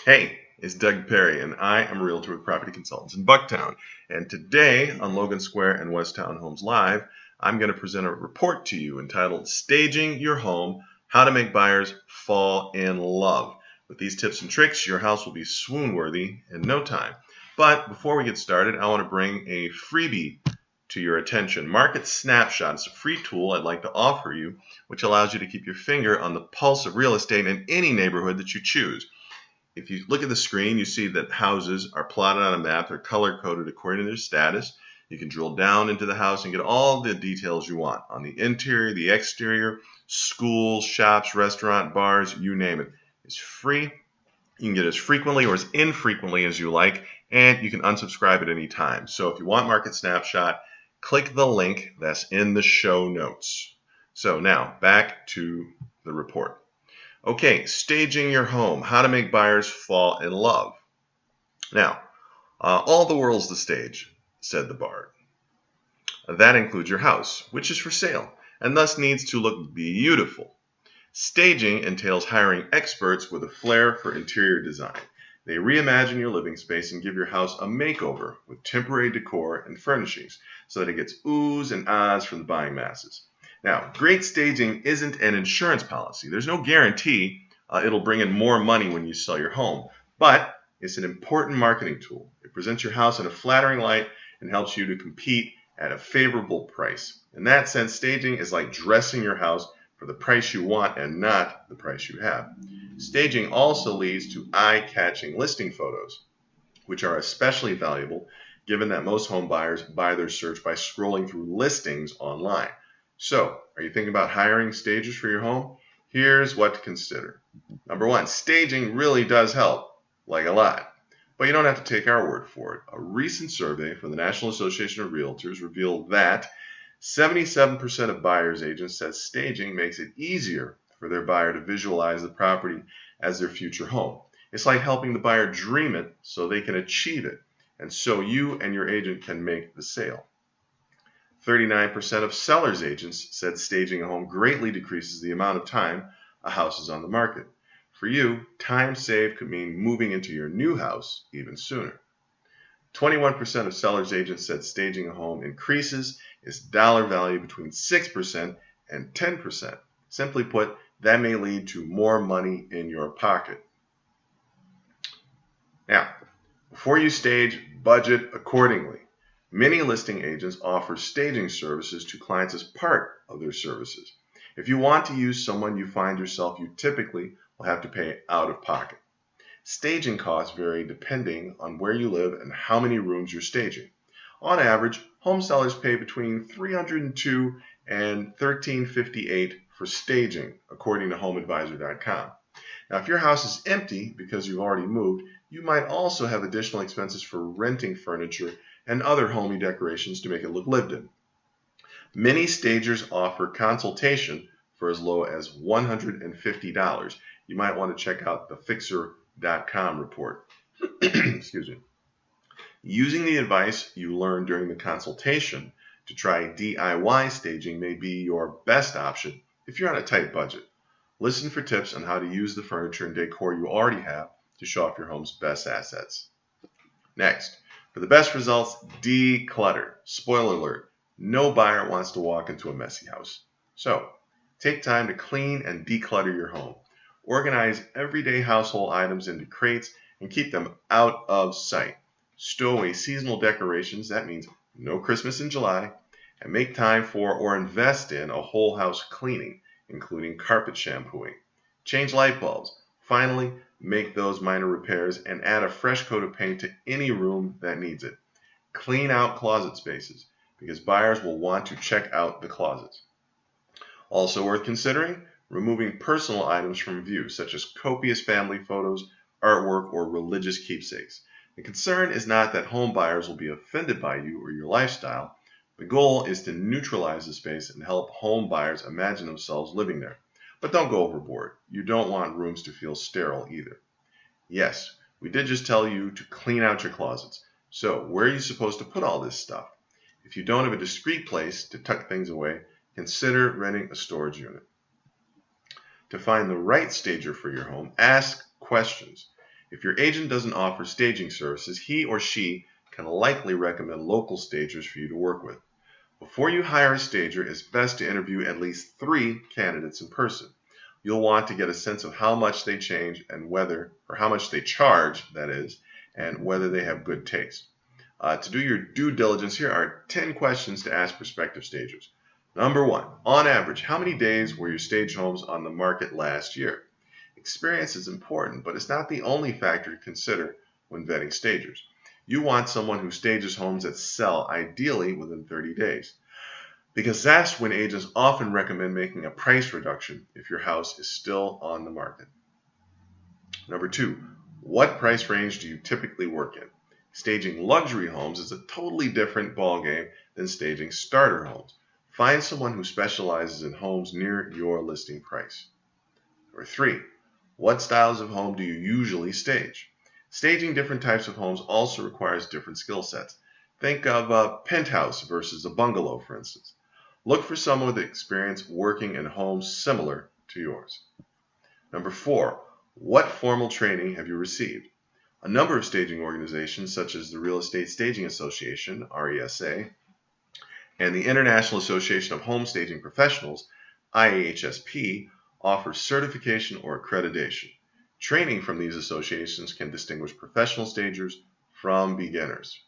Hey, it's DPerry, and I am a realtor with Property Consultants in Bucktown. And today on Logan Square and West Town Homes Live, I'm going to present a report to you entitled Staging Your Home, How to Make Buyers Fall in Love. With these tips and tricks, your house will be swoon-worthy in no time. But before we get started, I want to bring a freebie to your attention. Market Snapshot is a free tool I'd like to offer you, which allows you to keep your finger on the pulse of real estate in any neighborhood that you choose. If you look at the screen, you see that houses are plotted on a map. They're color-coded according to their status. You can drill down into the house and get all the details you want on the interior, the exterior, schools, shops, restaurant, bars, you name it. It's free. You can get as frequently or as infrequently as you like, and you can unsubscribe at any time. So if you want Market Snapshot, click the link that's in the show notes. So now, back to the report. Okay, staging your home, how to make buyers fall in love. Now, all the world's the stage, said the bard. That includes your house, which is for sale, and thus needs to look beautiful. Staging entails hiring experts with a flair for interior design. They reimagine your living space and give your house a makeover with temporary decor and furnishings so that it gets oohs and ahs from the buying masses. Now, great staging isn't an insurance policy. There's no guarantee it'll bring in more money when you sell your home, but it's an important marketing tool. It presents your house in a flattering light and helps you to compete at a favorable price. In that sense, staging is like dressing your house for the price you want and not the price you have. Staging also leads to eye-catching listing photos, which are especially valuable given that most home buyers buy their search by scrolling through listings online. So, are you thinking about hiring stagers for your home? Here's what to consider. Number one, staging really does help, like a lot. But you don't have to take our word for it. A recent survey from the National Association of Realtors revealed that 77% of buyers agents said staging makes it easier for their buyer to visualize the property as their future home. It's like helping the buyer dream it so they can achieve it, and so you and your agent can make the sale. 39% of sellers agents said staging a home greatly decreases the amount of time a house is on the market. For you, time saved could mean moving into your new house even sooner. 21% of sellers agents said staging a home increases its dollar value between 6% and 10%. Simply put, that may lead to more money in your pocket. Now, before you stage, budget accordingly. Many listing agents offer staging services to clients as part of their services. If you want to use someone you find yourself, you typically will have to pay out of pocket. Staging costs vary depending on where you live and how many rooms you're staging. On average, home sellers pay between $302 and $1,358 for staging, according to HomeAdvisor.com. Now, if your house is empty because you've already moved, you might also have additional expenses for renting furniture and other homey decorations to make it look lived in. Many stagers offer consultation for as low as $150. You might want to check out the Fixer.com report. Excuse me. Using the advice you learned during the consultation to try DIY staging may be your best option if you're on a tight budget. Listen for tips on how to use the furniture and decor you already have to show off your home's best assets. Next, for the best results, declutter. Spoiler alert, no buyer wants to walk into a messy house. So, take time to clean and declutter your home. Organize everyday household items into crates and keep them out of sight. Stow away seasonal decorations, that means no Christmas in July, and make time for or invest in a whole house cleaning, including carpet shampooing. Change light bulbs. Finally, make those minor repairs and add a fresh coat of paint to any room that needs it. Clean out closet spaces because buyers will want to check out the closets. Also worth considering, removing personal items from view, such as copious family photos, artwork, or religious keepsakes. The concern is not that home buyers will be offended by you or your lifestyle. The goal is to neutralize the space and help home buyers imagine themselves living there. But don't go overboard. You don't want rooms to feel sterile either. Yes, we did just tell you to clean out your closets. So where are you supposed to put all this stuff? If you don't have a discreet place to tuck things away, consider renting a storage unit. To find the right stager for your home, ask questions. If your agent doesn't offer staging services, he or she can likely recommend local stagers for you to work with. Before you hire a stager, it's best to interview at least 3 candidates in person. You'll want to get a sense of how much they change and whether, or how much they charge, that is, and whether they have good taste. To do your due diligence, here are 10 questions to ask prospective stagers. Number 1, on average, how many days were your stage homes on the market last year? Experience is important, but it's not the only factor to consider when vetting stagers. You want someone who stages homes that sell, ideally within 30 days, because that's when agents often recommend making a price reduction if your house is still on the market. Number 2, what price range do you typically work in? Staging luxury homes is a totally different ballgame than staging starter homes. Find someone who specializes in homes near your listing price. Number 3, what styles of home do you usually stage? Staging different types of homes also requires different skill sets. Think of a penthouse versus a bungalow, for instance. Look for someone with experience working in homes similar to yours. Number 4, what formal training have you received? A number of staging organizations, such as the Real Estate Staging Association, RESA, and the International Association of Home Staging Professionals, IAHSP, offer certification or accreditation. Training from these associations can distinguish professional stagers from beginners.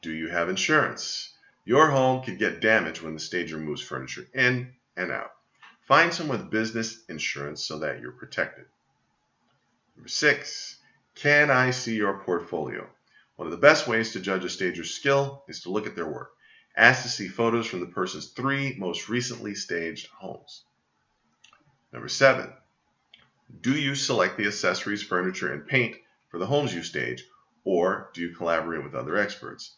Do you have insurance? Your home could get damaged when the stager moves furniture in and out. Find someone with business insurance so that you're protected. Number 6, can I see your portfolio? One of the best ways to judge a stager's skill is to look at their work. Ask to see photos from the person's 3 most recently staged homes. Number 7, do you select the accessories, furniture, and paint for the homes you stage, or do you collaborate with other experts?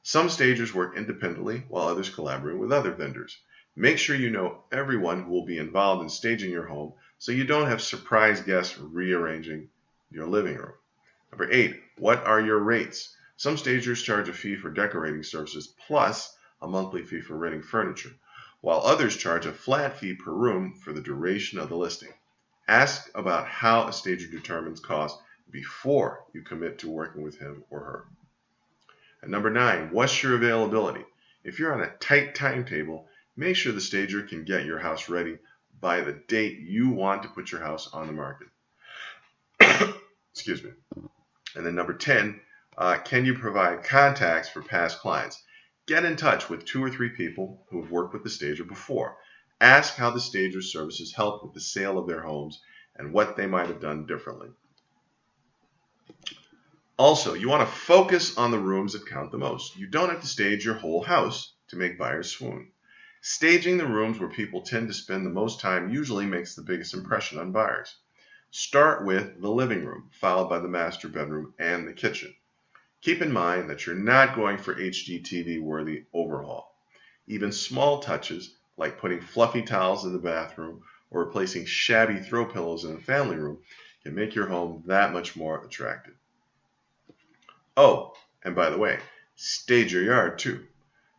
Some stagers work independently while others collaborate with other vendors. Make sure you know everyone who will be involved in staging your home so you don't have surprise guests rearranging your living room. Number 8, what are your rates? Some stagers charge a fee for decorating services plus a monthly fee for renting furniture, while others charge a flat fee per room for the duration of the listing. Ask about how a stager determines cost before you commit to working with him or her. And number 9, what's your availability? If you're on a tight timetable, make sure the stager can get your house ready by the date you want to put your house on the market. Excuse me. And then number 10, can you provide contacts for past clients? Get in touch with 2 or 3 people who have worked with the stager before. Ask how the stager's services helped with the sale of their homes and what they might have done differently. Also, you want to focus on the rooms that count the most. You don't have to stage your whole house to make buyers swoon. Staging the rooms where people tend to spend the most time usually makes the biggest impression on buyers. Start with the living room, followed by the master bedroom and the kitchen. Keep in mind that you're not going for HGTV-worthy overhaul. Even small touches, like putting fluffy towels in the bathroom or replacing shabby throw pillows in the family room, can make your home that much more attractive. Oh, and by the way, stage your yard too.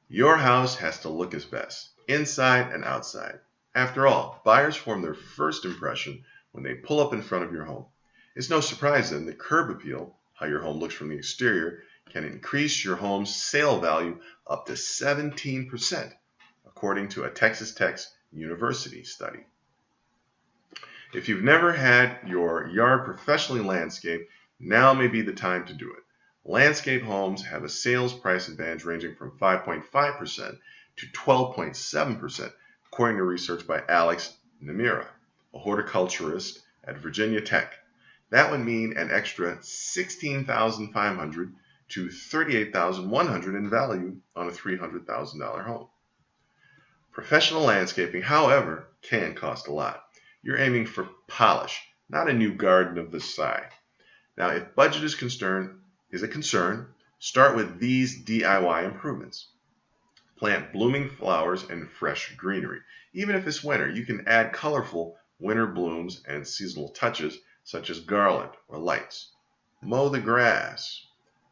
Your house has to look its best, inside and outside. After all, buyers form their first impression when they pull up in front of your home. It's no surprise then that curb appeal, how your home looks from the exterior, can increase your home's sale value up to 17%, according to a Texas Tech University study. If you've never had your yard professionally landscaped, now may be the time to do it. Landscape homes have a sales price advantage ranging from 5.5% to 12.7%, according to research by Alex Nemira, a horticulturist at Virginia Tech. That would mean an extra $16,500 to $38,100 in value on a $300,000 home. Professional landscaping, however, can cost a lot. You're aiming for polish, not a new Garden of Versailles. Now, if budget is a concern, start with these DIY improvements. Plant blooming flowers and fresh greenery. Even if it's winter, you can add colorful winter blooms and seasonal touches such as garland or lights. Mow the grass.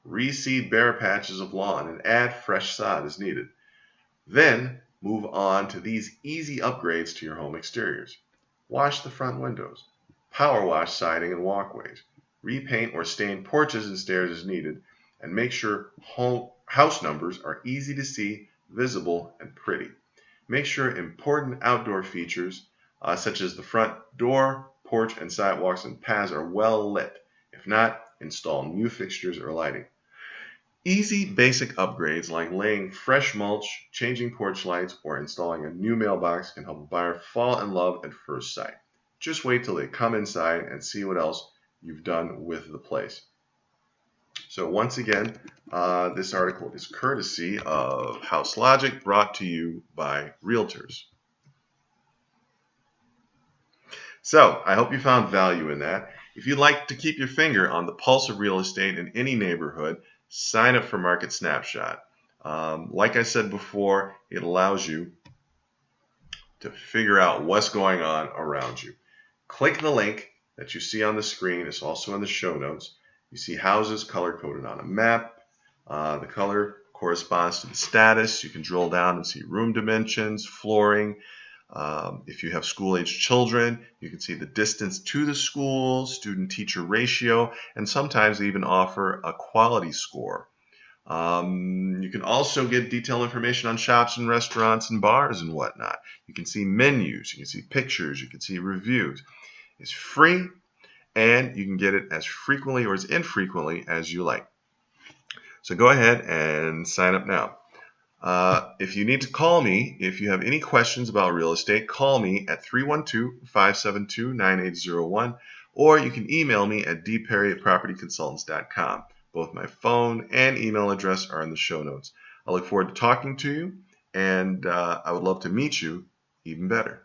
Reseed bare patches of lawn and add fresh sod as needed. Then move on to these easy upgrades to your home exteriors. Wash the front windows. Power wash siding and walkways. Repaint or stain porches and stairs as needed, and make sure house numbers are easy to see, visible, and pretty. Make sure important outdoor features such as the front door, porch, and sidewalks and paths are well lit. If not, install new fixtures or lighting. Easy basic upgrades like laying fresh mulch, changing porch lights, or installing a new mailbox can help a buyer fall in love at first sight. Just wait till they come inside and see what else you've done with the place. So once again, this article is courtesy of House Logic, brought to you by Realtors. So I hope you found value in that. If you'd like to keep your finger on the pulse of real estate in any neighborhood, sign up for Market Snapshot. Like I said before, it allows you to figure out what's going on around you. Click the link that you see on the screen. It's also in the show notes. You see houses color-coded on a map. The color corresponds to the status. You can drill down and see room dimensions, flooring. If you have school-aged children, you can see the distance to the school, student-teacher ratio, and sometimes they even offer a quality score. You can also get detailed information on shops and restaurants and bars and whatnot. You can see menus, you can see pictures, you can see reviews. It's free, and you can get it as frequently or as infrequently as you like. So go ahead and sign up now. If you need to call me, if you have any questions about real estate, call me at 312-572-9801, or you can email me at dperry@propertyconsultants.com. Both my phone and email address are in the show notes. I look forward to talking to you, and I would love to meet you even better.